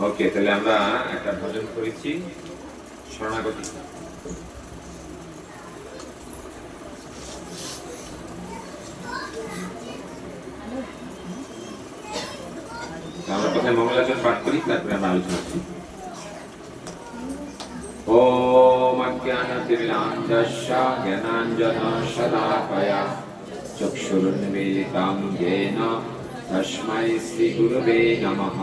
ওকে, তাহলে আমরা একটা ভজন করেছি শরণাগতি। আমরা প্রথমে মঙ্গলাচরণ পাঠ করি, তারপরে আমরা আলোচনা করি। ওম অজ্ঞানতিমিরান্ধস্য জ্ঞানাঞ্জনশলাকয়া চক্ষুरुन्मीलितं येन तस्मै श्रीगुरवे नमः।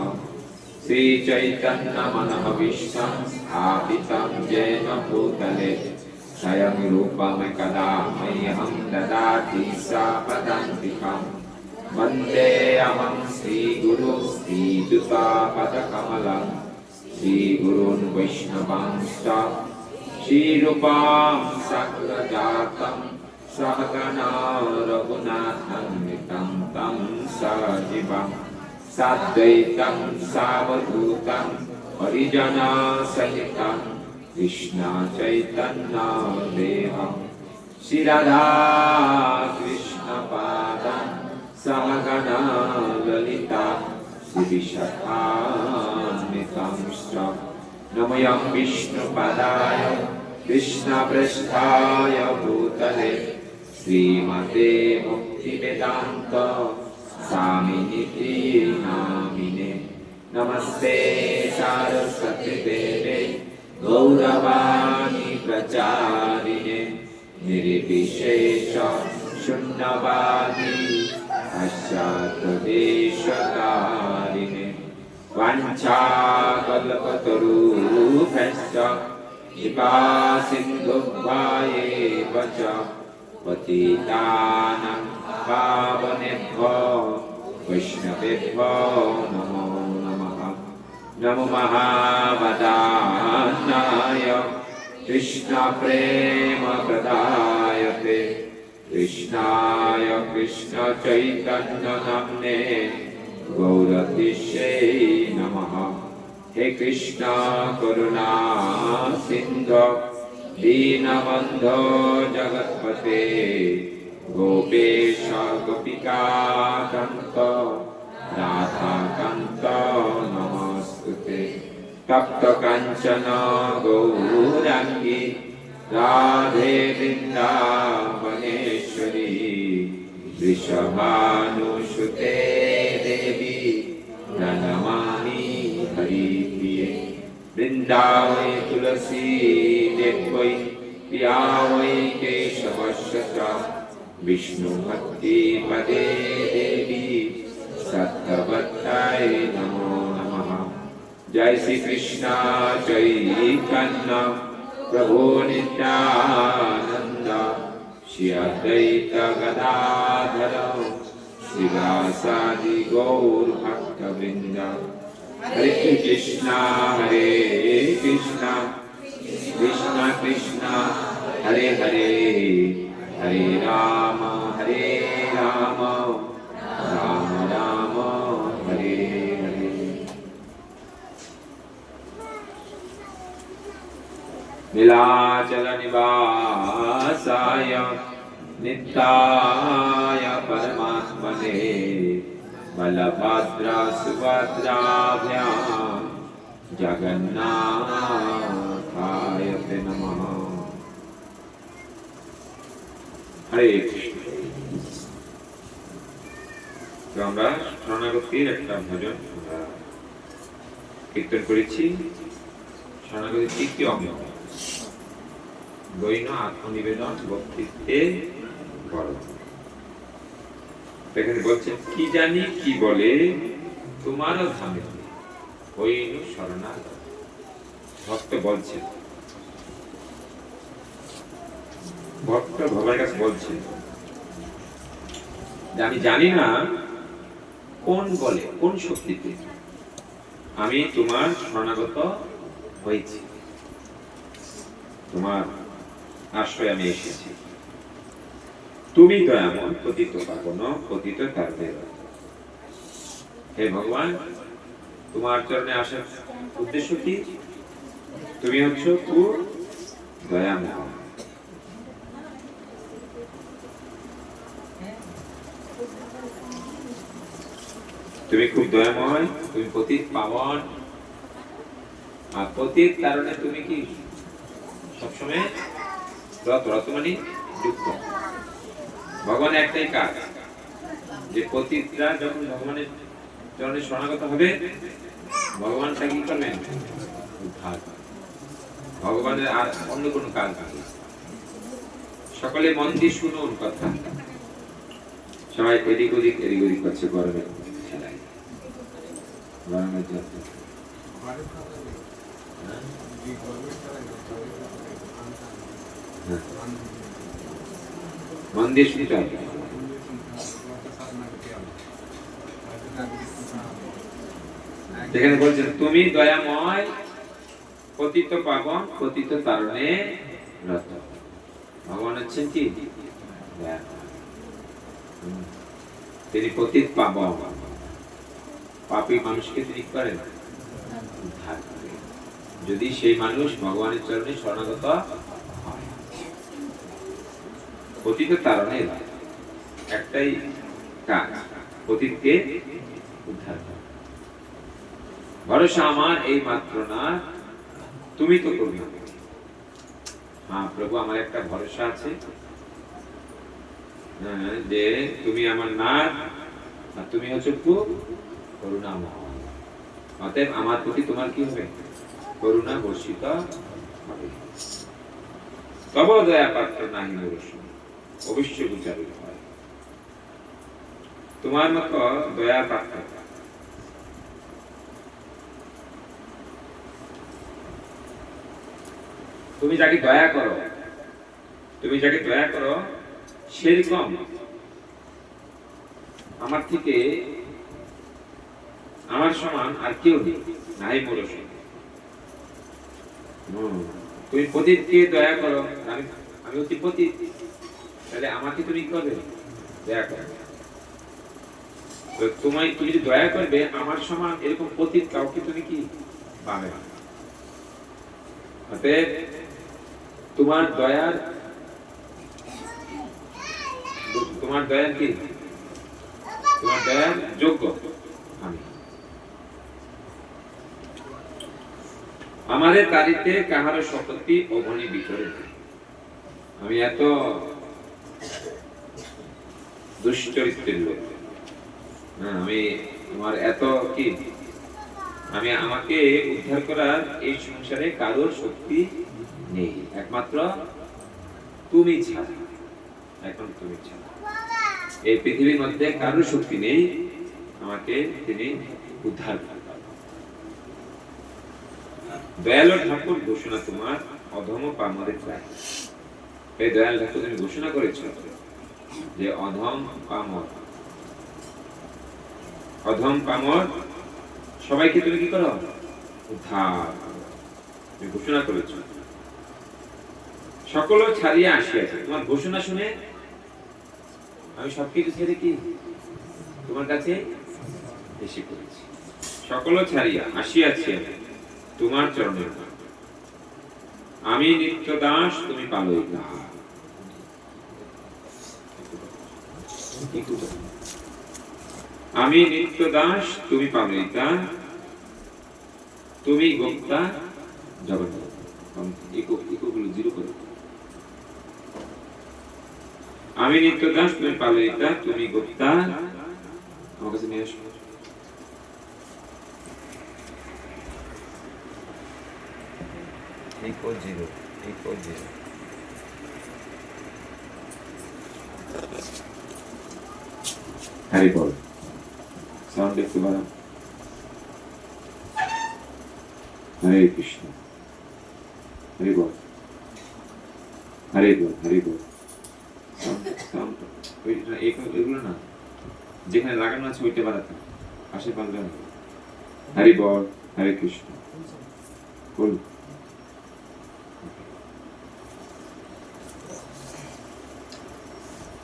श्रीचैतन्यमनोभीष्टं स्थापितं येन भूतले स्वयं रूपं कदा मह्यं ददाति सापदान्तिकम्। वन्देऽहं श्रीगुरु श्रीयुतापदकमलं श्रीगुरून् वैष्णवांश्च श्रीरूपां सक्रजातं सहगना रघुनाथान्वितं तं सजीवं साद्वैतं सावधूतं परिजनसहितं कृष्ण चैतन्य देवं श्रीराधा कृष्ण पादं सहगना ललिता श्रीविशाखान्वितंश्च नमयं विष्णुपदाय कृष्णप्रेष्ठाय भूतले श्रीमते मुक्तिवेदान्त स्वामिनिति नामिने। नमस्ते सरस्वती देवे गौरवाणी प्रचारिणे निर्विशेष शून्यवादी पाश्चात्यदेशकारिणे वाञ्छाकल्पतरुभ्यश्च कृपासिन्धुभ्येव च पतितानां पावनेभ्यो वैष्णवेभ्यो नमो नमः। नमो महावदान्याय कृष्णप्रेमप्रदायते कृष्णाय कृष्णचैतन्यनाम्ने गौरतिष्ये नमः। हे कृष्ण करुणा सिन्धु दीनबन्धो जगत्पते गोपेश गोपिकाकान्त राधाकान्त नमोस्तुते। तप्तकाञ्चन गौराङ्गी राधे वृन्दावनेश्वरी वृषभानुसुते देवी प्रणमामि हरिप्रिये। वृन्दावने तुलसी देव्यै प्रिया वै केशवस्य च विष्णुभक्तिपदे देवी सत्यवत्यै नमो नमः। जय श्री कृष्ण चैतन्य प्रभु नित्यानन्द श्री अद्वैत गदाधर श्रीवासादि गौर भक्तवृन्द। हरे कृष्ण कृष्ण कृष्ण हरे हरे हरे राम राम राम हरे हरे। नीलाचल निवासाय नित्याय परमात्मने बलभद्र सुभद्राभ्यां जगन्नाथाय नमः। हरे कृष्ण। তো আমরা শরণাগতির একটা ভজন কীর্তন করেছি। শরণাগতির তৃতীয় অঙ্গ দৈন আত্মনিবেদন ভক্তিতে বড়। এখানে বলছেন কি জানি কি বলে তোমারও ধামে হইল শরণাগত। ভক্ত বলছেন, ভক্ত ভগবানের কাছে বলছেন যে আমি জানি না কোন বলে কোন শক্তিতে আমি তোমার শরণাগত হয়েছি, তোমার আশ্রয় আমি এসেছি। তুমি দয়াময় পতিত পাবন পতিত তারদের। হে ভগবান, তোমার চরণে আসার উদ্দেশ্য কি? তুমি হচ্ছ খুব দয়াময়। তুমি খুব দয়াময়, তুমি পতিত পাবন, আর পতিত কারণে তুমি কি সবসময় রত, রত মানে দুঃখ। ভগবানের একটাই কাজ, যে পতিতরা যখন ভগবানের চরণে শরণাগত হবে, ভগবান তা কি করবেন? উদ্ধার। ভগবানের আর অন্য কোনো কাজ নেই। সকলে মন দিয়ে শুনুন কথা। সবাই এদিক ওদিক করছে গরমে, গরমের জন্য। মন দিয়ে শুনতে হবে। যেখানে বলছেন তুমি দয়াময়, পতিত পাবন, পতিত তারণে রত। ভগবান হচ্ছেন কি? তিনি পতিত পাবন, পাপী মানুষকে তিনি করেন উদ্ধার করেন, যদি সেই মানুষ ভগবানের চরণে শরণাগত হয়। পতিত তারণে একটাই কাজ, পতিতকে উদ্ধার করা। ভরসা আমার এই মাত্র না, তুমি তো করবে। হ্যাঁ প্রভু, আমার একটা ভরসা আছে যে তুমি আমার নাথ, আর তুমি হচ্ছে খুব করুণাময়। অতএব আমার প্রতি তোমার কি হবে? করুণা বর্ষিত হবে। তব দয়া পাত্র নাহি মোরসন, অবশ্য বিচারিত হয়। তোমার মতো দয়া পাত্র তুমি যাকে দয়া করো, তুমি যাকে দয়া করো সেরকম আমার থেকে আমার সমান আর কেউ নেই, নাই মোর সমান। তুমি পতিতকে দয়া করো, আমি হচ্ছি পতিত, তাহলে আমাকে তুমি করবে দয়া করো। তুমি যদি দয়া করবে আমার সমান এরকম পতিত কাউকে তুমি কি পাবে না। অতএব তোমার দয়ার কি? তোমার দয়ার যোগ্য আমি। আমাদের তারিতে কাহারো শপথি অবনি ভিতরে, আমি এত দুশ্চরিত্রের লোক, আমি আমার এত কি, আমি আমাকে উদ্ধার করার এই সংসারে কারোর শক্তি নেই, একমাত্র তুমি ছাড়া। এখন তুমি ছাড়া এই পৃথিবীর মধ্যে কারোর শক্তি নেই আমাকে তিনি উদ্ধার করবেন। দয়ালু ঠাকুর ঘোষণা তোমার অধম পামরের প্রায়। এই দয়াল ঠাকুর তুমি ঘোষণা করেছ যে অধম পামর, অধম পামর সবাইকে তুমি কি করো? উদ্ধার। তুমি ঘোষণা করেছ সকল ছাড়িয়া আসিয়াছে। তোমার ঘোষণা শুনে আমি সবকিছু ছেড়ে কি তোমার কাছে এসে পড়েছি। সকল ছাড়িয়া আসিয়াছে তোমার চরণের, আমি নিত্য দাস, তুমি পালয়িতা। আমি নিত্য দাস, তুমি পালয়িতা, তুমি গোপ্তা জগৎ। ইকোগুলো জিরো করে। আমি নিত্য দাস, তুমি পালয়িতা, তুমি গোপ্তা। আমার কাছে নিয়ে আসো। Echo zero. হরি বল। সাউন্ড একটু বাড়াও। হরে কৃষ্ণ। হরি বল, হরি বল, হরি বল। এগুলো না, যেখানে লাগানো আছে ওইটা বাড়াতে, পাশে বাঁধবে না। হরি বল, হরে কৃষ্ণ বল।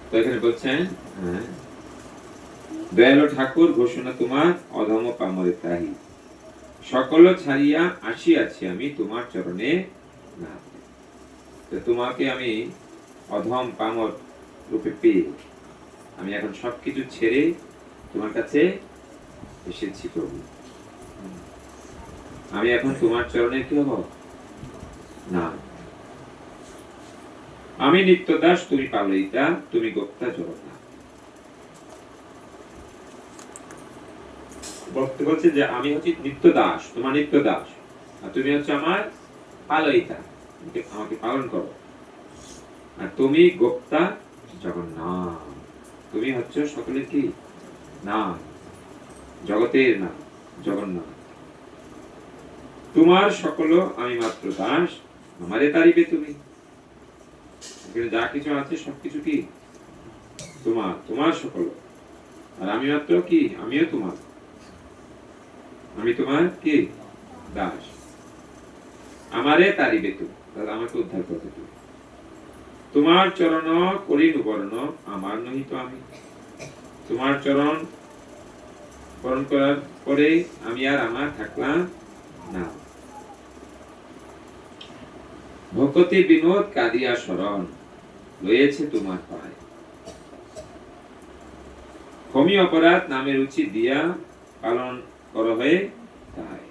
তো এখানে বলছেন দয়ালু ঠাকুর ঘোষণা তোমার অধম পামরে তাহি, সকল ছাড়িয়া আসিয়াছি আমি তোমার চরণে না। তো তোমাকে আমি অধম পামর রূপে পেয়ে আমি এখন সবকিছু ছেড়ে তোমার কাছে এসেছি প্রভু। আমি এখন তোমার চরণে কি হব না, আমি নিত্যদাস, তুমি পালয়িতা, তুমি গোপ্তা জগন্নাথ। ভক্ত বলছে যে আমি হচ্ছি নিত্যদাস, তোমার নিত্যদাস, আর তুমি হচ্ছে আমার পালয়িতা, আমাকে পালন করো। আর তুমি গোপ্তা জগন্নাথ, তুমি হচ্ছে সকলের কি নাম, জগতের নাম জগন্নাথ। তোমার সকল আমি মাত্র দাস, আমারে তারিবে তুমি। যা কিছু আছে সবকিছু কি তোমার, তোমার সকল, আর আমি মাত্র কি, আমিও তোমার, আমি তোমার কি দাস। আমারে তারিবে তুমি, তাহলে আমাকে উদ্ধার করতে তুমি। তোমার চরণ করিনু বর্ণ, আমার নহিত আমি। তোমার চরণ বরণ করার পরে আমি আর আমার থাকলাম না। ভকতি বিনোদ কাঁদিয়া শরণ, লয়েছে তোমার পায়। ক্ষমি অপরাধ নামে রুচি দিয়া, পালন কর হয়ে তাই।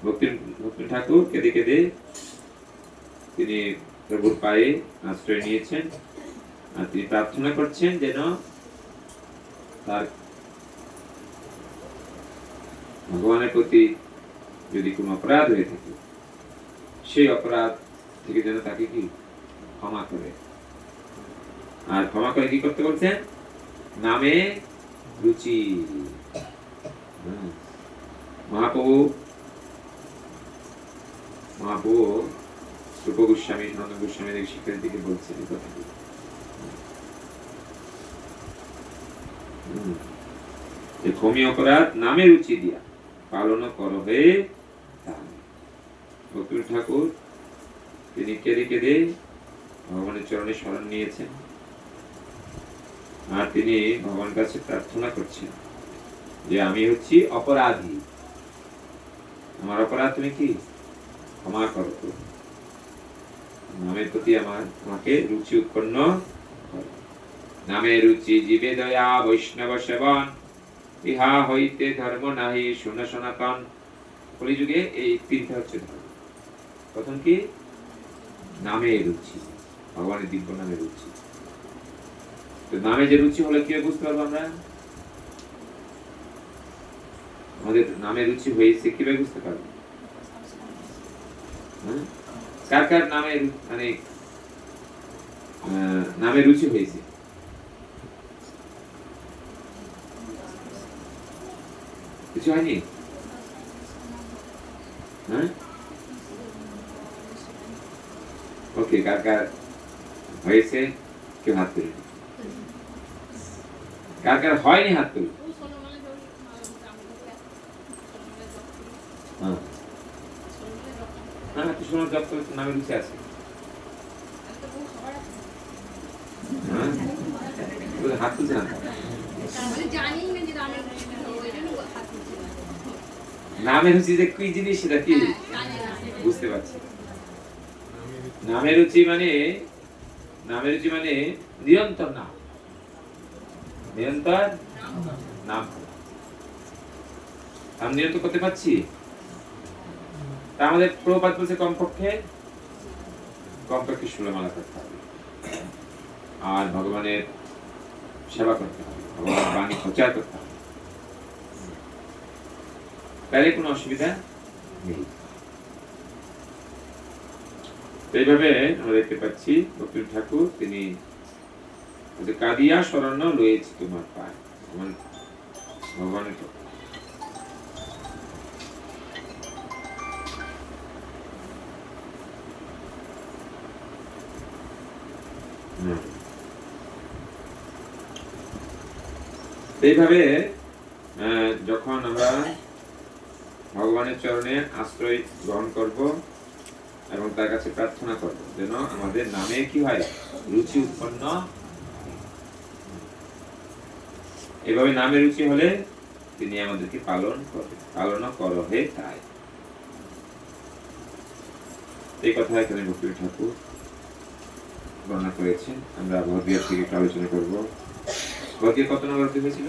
ভক্তি ঠাকুর কেঁদে কেঁদে তিনি প্রভুর পায়ে আশ্রয় নিয়েছেন, আর তিনি প্রার্থনা করছেন যেন তার ভগবানের প্রতি যদি কোনো অপরাধ হয়ে থাকে, সেই অপরাধ থেকে যেন তাকে কি ক্ষমা করে। আর ক্ষমা করে কি করতে বলছেন, নামে রুচি। মহাপ্রভু রূপ গোস্বামী, সনাতন গোস্বামী শিক্ষার দিকে বলছেন এই কথাটি। ক্ষমি অপরাধ নামে রুচি দিয়া, পালন কর হয়ে ভক্তি ঠাকুর তিনি কেঁদে কেঁদে ভগবানের চরণে শরণ নিয়েছেন, আর তিনি ভগবানের কাছে প্রার্থনা করছেন যে আমি হচ্ছি অপরাধী, আমার অপরাধ তুমি কি ক্ষমা করো, নামের প্রতি আমাকে রুচি উৎপন্ন করো। নামে রুচি জীবে দয়া, বৈষ্ণব সেবন, ইহা হইতে ধর্ম নাহি শুন সনাতন। কলিযুগে এই তিনটা হচ্ছে ধর্ম। প্রথম কি, নামে রুচি, ভগবানের দিব্য নামে রুচি। তো নামে যে রুচি হলে কি বুঝতে পারবো আমরা, আমাদের নামে রুচি হয়েছে কিভাবে বুঝতে পারবো? কার কার নামে মানে নামে রুচি হয়েছে? কিছু হয়নি? ওকে, কার কার হয়েছে কেউ হাত তুলুন, কার কার হয়নি হাত তুলুন। নামে রুচি আছে, হাত তুলছে না। নামের রুচি যে কি জিনিস সেটা কি বুঝতে পারছি। নামের রুচি মানে নিরন্তর নাম, নিরন্তর নাম আমি নিরন্তর করতে পারছি। তা আমাদের প্রভুপাদ বলছে কমপক্ষে 16 মালা করতে হবে, আর ভগবানের সেবা করতে হবে, ভগবানের বাণী প্রচার করতে হবে, তাহলে কোনো অসুবিধা নেই। এইভাবে আমরা দেখতে পাচ্ছি ভক্তি ঠাকুর তিনি কাঁদিয়া শরণ্য লয়েছে তোমার পায়, ভগবানের এইভাবে যখন আমরা ভগবানের চরণে আশ্রয় গ্রহণ করব এবং তার কাছে প্রার্থনা করব যেন আমাদের নামে কি হয়, রুচি উৎপন্ন। এভাবে নামে রুচি হলে তিনি আমাদেরকে পালন করো হে তাই। এই কথা এখানে ভক্তি ঠাকুর বর্ণনা করেছেন। আমরা ভগবদ্গীতা থেকে আলোচনা করব। ভগবদ্গীতা কত নম্বর হয়েছিল?